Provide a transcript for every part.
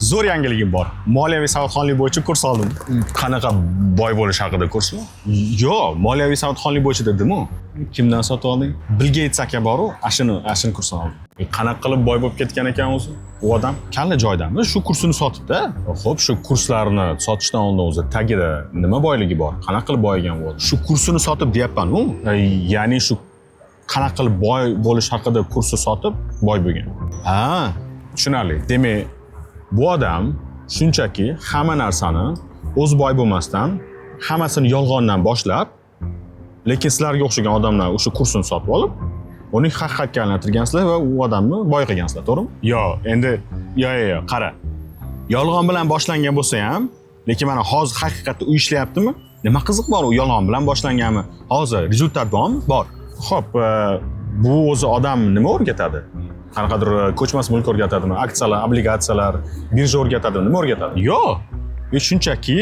zo'r yangiligim bor. Moliyaviy savodxonlik bo'yicha kurs oldim. Qanaqa boy bo'lish haqida kursmi? Yo'q, moliyaviy savodxonlik bo'yicha dedim-ku. Kimdan sotib olding? Bill Gates aka bor-ku, ashini kursini oldim. Qanaqa qilib boy bo'lib ketgan ekan o'zi? U odam kalla joydami? Shu kursini sotibdi. Xo'p, shu kurslarni sotishdan oldin o'zi tagida nima boyligi bor? Qanaqa qilib boyigan bo'ldi? Shu kursini sotib deyapman-ku. Ya'ni shu qanaqa qilib boy bo'lish haqida kursni sotib boy bo'lgan. Ha, tushunarli. Demak, bu odam shunchaki hamma narsani o'zi boy bo'lmasdan, hammasini yolg'ondan boshlab, lekin sizlarga o'xshagan odamlar o'sha kursini sotib olib, uning haqiqatga aylantirgansizlar va u odamni boy qilgansizlar, to'g'rimi? Yo'q, endi yo'q, qara. Yolg'on bilan boshlangan bo'lsa ham, lekin mana hozir haqiqatda u ishlayaptimi? Nima qiziq bor u yolg'on bilan boshlanganmi? Hozir rezultat bormi? Bor. Xo'p, bu o'zi odam nima o'rgatadi? Qanaqadir ko'chmas mulk o'rgatadimi? Aksiyalar, obligatsiyalar, birja o'rgatadimi? Nima o'rgatadi? Yo'q. Shunchaki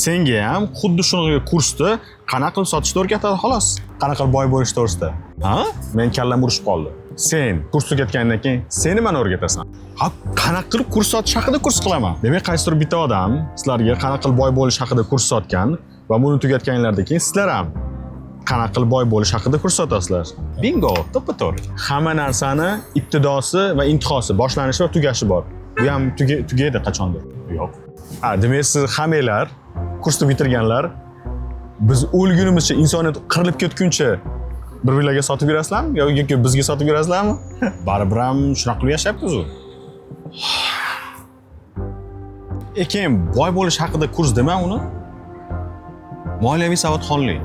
senga ham xuddi shunaqa kursda qanaqa qilib sotishni o'rgatadi xolos. Qanaqa qilib boy bo'lish to'g'risida. Ha? Men kallam urishib qoldi. Sen kurs tugatgandan keyin sen nimani o'rgatasan? Ha, qanaqa qilib kurs sotish haqida kurs qilaman. Demak, qaysidir bitta odam sizlarga qanaqa qilib boy bo'lish haqida kurs sotgan va buni tugatganinglardan keyin sizlar ham qanaqa qilib boy bo'lish haqida kurs sotasizlar. Bingo, to'ppa-to'g'ri. Hamma narsani ibtidosi va intihosi, boshlanishi va tugashi bor. Bu ham tugaydi qachondir. Yo'q. Ha, demak, siz hammanglar kursni bitirganlar, biz o'lgunimizcha insoniyat qirilib ketguncha bir-birlarga sotib yurasizlarmi yoki bizga sotib yurasizlarmi? Baribir ham shunaqa qilib yashayapmiz-ku. Keyin boy bo'lish haqida kurs dema uni. Moliyaviy savodxonlik.